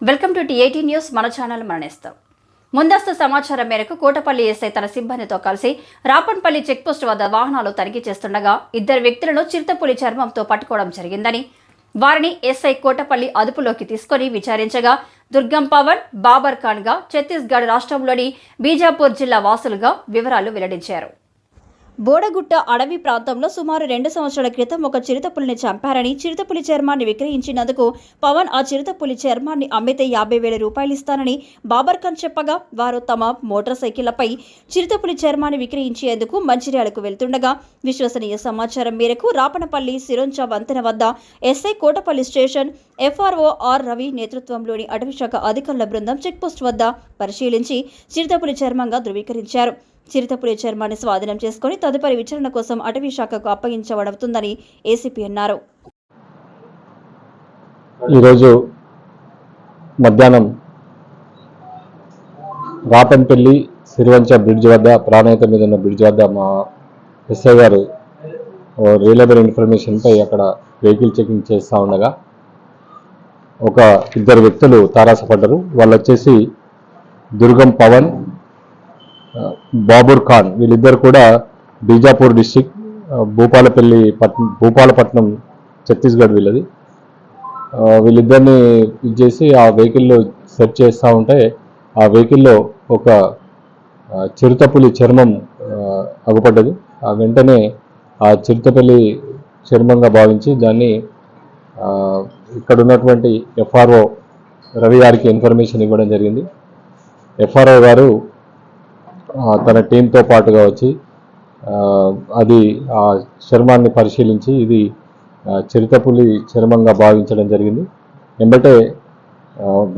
Welcome to టీ18 news. మన channel మననేస్తాం. ముందస్తు సమాచారం మేరకు కోటపల్లి ఎస్ఐ తన సిబ్బందితో కలిసి రాపన్పల్లి చెక్పోస్ట్ వద్ద వాహనాలు తనిఖీ చేస్తుండగా ఇద్దరు వ్యక్తులను చిరుతపులి చర్మంతో పట్టుకోవడం జరిగిందని, వారిని ఎస్ఐ కోటపల్లి అదుపులోకి తీసుకుని విచారించగా దుర్గం పవన్, బాబర్ ఖాన్ గా ఛత్తీస్గఢ్ రాష్ట్రంలోని బీజాపూర్ జిల్లా వాసులుగా వివరాలు వెల్లడించారు. బోడగుట్ట అడవి ప్రాంతంలో సుమారు 2 సంవత్సరాల క్రితం ఒక చిరుతపులిని చంపారని, చిరుతపులి చర్మాన్ని విక్రయించినందుకు పవన్ ఆ చిరుతపులి చర్మాన్ని అమ్మితే 50,000 రూపాయలు ఇస్తానని బాబర్ ఖాన్ చెప్పగా, వారు తమ మోటార్ సైకిళ్లపై చిరుతపులి చర్మాన్ని విక్రయించేందుకు మంచిర్యాలకు వెళ్తుండగా విశ్వసనీయ సమాచారం మేరకు రాపనపల్లి సిరోంచా వంతెన వద్ద SI Kotapalli station FRO R Ravi నేతృత్వంలోని అటవీశాఖ అధికారుల బృందం చెక్పోస్ట్ వద్ద పరిశీలించి చిరుతపులి చర్మంగా ధృవీకరించారు. చిరుతపులి చర్మాన్ని స్వాధీనం చేసుకుని తదుపరి విచారణ కోసం అటవీ శాఖకు అప్పగించబడుతుందని ఏసీపీ అన్నారు. ఈరోజు మధ్యాహ్నం రాపన్పల్లి సిరివంచ బ్రిడ్జ్ వద్ద, ప్రాణహిత మీద ఉన్న బ్రిడ్జ్ వద్ద మా ఎస్ఐ గారు రియలబుల్ ఇన్ఫర్మేషన్పై అక్కడ వెహికల్ చెకింగ్ చేస్తూ ఉండగా ఒక ఇద్దరు వ్యక్తులు తారాసపడ్డారు. వాళ్ళు వచ్చేసి దుర్గం పవన్, బాబర్ ఖాన్. వీళ్ళిద్దరు కూడా బీజాపూర్ డిస్టిక్, భూపాలపట్నం ఛత్తీస్గఢ్ వీళ్ళది. వీళ్ళిద్దరిని ఇచ్చేసి ఆ వెహికల్లో సెర్చ్ చేస్తూ ఉంటే ఆ వెహికల్లో ఒక చిరుతపులి చర్మం అగుపడ్డది. ఆ వెంటనే ఆ చిరుతపులి చర్మంగా భావించి దాన్ని ఇక్కడ ఉన్నటువంటి FRO రవి గారికి ఇన్ఫర్మేషన్ ఇవ్వడం జరిగింది. FRO గారు తన టీంతో పాటుగా వచ్చి అది ఆ చర్మాన్ని పరిశీలించి ఇది చిరుతపులి చర్మంగా భావించడం జరిగింది. వెంబటే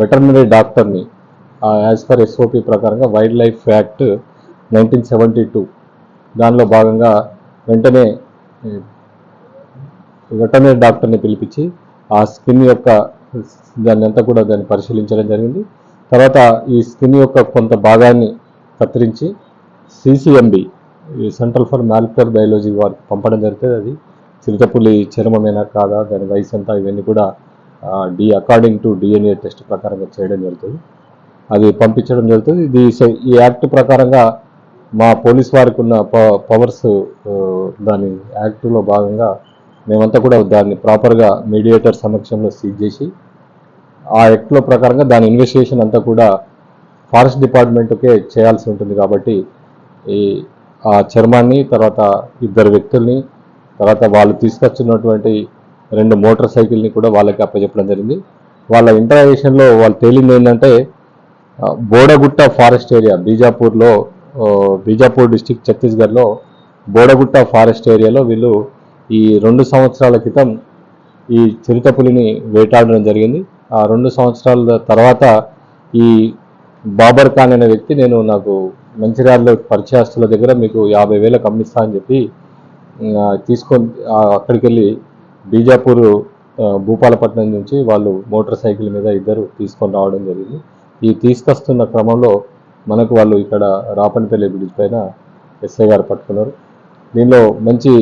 వెటర్నరీ డాక్టర్ని యాజ్ పర్ SOP ప్రకారంగా వైల్డ్ లైఫ్ యాక్ట్ 1972 దానిలో భాగంగా వెంటనే వెటర్నరీ డాక్టర్ని పిలిపించి ఆ స్కిన్ యొక్క దాన్ని పరిశీలించడం జరిగింది. తర్వాత ఈ స్కిన్ యొక్క కొంత భాగాన్ని కత్తిరించి CCMB, central for molecular biology వారికి పంపడం జరుగుతుంది. అది చిరుతపులి చర్మమేనా కాదా, దాని వయసు ఎంత, ఇవన్నీ కూడా అకార్డింగ్ టు DNA టెస్ట్ ప్రకారంగా చేయడం జరుగుతుంది. అది పంపించడం జరుగుతుంది. ఈ యాక్ట్ ప్రకారంగా మా పోలీస్ వారికి ఉన్న పవర్స్, దాని యాక్ట్లో భాగంగా మేమంతా కూడా దాన్ని ప్రాపర్గా మీడియేటర్ సమక్షంలో సీజ్ చేసి ఆ యాక్ట్లో ప్రకారంగా దాని ఇన్వెస్టిగేషన్ అంతా కూడా ఫారెస్ట్ డిపార్ట్మెంట్కే చేయాల్సి ఉంటుంది. కాబట్టి ఆ చర్మాన్ని, తర్వాత ఇద్దరు వ్యక్తుల్ని, తర్వాత వాళ్ళు తీసుకొచ్చినటువంటి 2 మోటార్ సైకిల్ని కూడా వాళ్ళకి అప్పచెప్పడం జరిగింది. వాళ్ళ ఇంటరాగేషన్లో వాళ్ళు తేలింది ఏంటంటే Bodagutta forest area, Bijapur district ఛత్తీస్గఢ్లో బోడగుట్ట ఫారెస్ట్ ఏరియాలో వీళ్ళు ఈ 2 సంవత్సరాల క్రితం ఈ చిరుతపులిని వేటాడడం జరిగింది. ఆ 2 సంవత్సరాల తర్వాత ఈ బాబర్ ఖాన్ అనే వ్యక్తి నాకు మంచిర్యాలలో పరిచయస్తుల దగ్గర మీకు 50,000 అమ్మిస్తా అని చెప్పి తీసుకొని అక్కడికి వెళ్ళి బీజాపూర్ భూపాలపట్నం నుంచి వాళ్ళు మోటార్ సైకిల్ మీద ఇద్దరు తీసుకొని రావడం జరిగింది. ఈ తీసుకొస్తున్న క్రమంలో మనకు వాళ్ళు ఇక్కడ రాపన్పల్లి బ్రిడ్జ్ పైన ఎస్ఐ గారు పట్టుకున్నారు. దీనిలో మంచి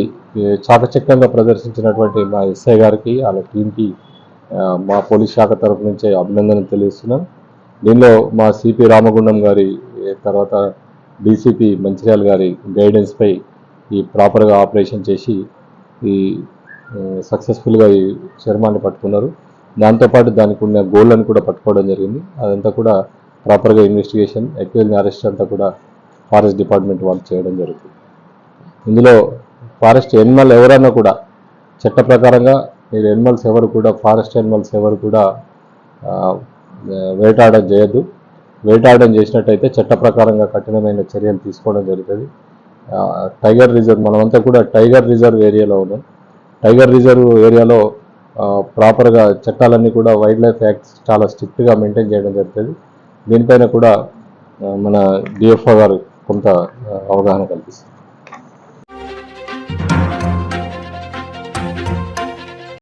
చాకచక్యంగా ప్రదర్శించినటువంటి మా ఎస్ఐ గారికి, వాళ్ళ టీంకి మా పోలీస్ శాఖ తరఫు నుంచే అభినందనలు తెలియజేస్తున్నాను. దీనిలో మా సిపి రామగుండం గారి, తర్వాత DCP మంచిర్యాల గారి గైడెన్స్పై ఈ ప్రాపర్గా ఆపరేషన్ చేసి ఈ సక్సెస్ఫుల్గా ఈ చర్మాన్ని పట్టుకున్నారు. దాంతోపాటు దానికి ఉన్న గోల్డ్ని కూడా పట్టుకోవడం జరిగింది. అదంతా కూడా ప్రాపర్గా ఇన్వెస్టిగేషన్, అక్యూజ్ని అరెస్ట్ అంతా కూడా ఫారెస్ట్ డిపార్ట్మెంట్ వాళ్ళు చేయడం జరుగుతుంది. ఇందులో ఫారెస్ట్ యానిమల్ ఎవరైనా కూడా చట్ట ప్రకారంగా మీరు యానిమల్స్ ఎవరు కూడా, ఫారెస్ట్ యానిమల్స్ ఎవరు కూడా వేటాడడం చేయొద్దు. వేటాడడం చేసినట్టయితే చట్ట ప్రకారంగా కఠినమైన చర్యలు తీసుకోవడం జరుగుతుంది. టైగర్ రిజర్వ్, మనమంతా కూడా టైగర్ రిజర్వ్ ఏరియాలో ఉన్నాం. టైగర్ రిజర్వ్ ఏరియాలో ప్రాపర్గా చట్టాలన్నీ కూడా వైల్డ్ లైఫ్ యాక్ట్స్ చాలా స్ట్రిక్ట్గా మెయింటైన్ చేయడం జరుగుతుంది. దీనిపైన కూడా మన DFO గారు కొంత అవగాహన కల్పిస్తారు.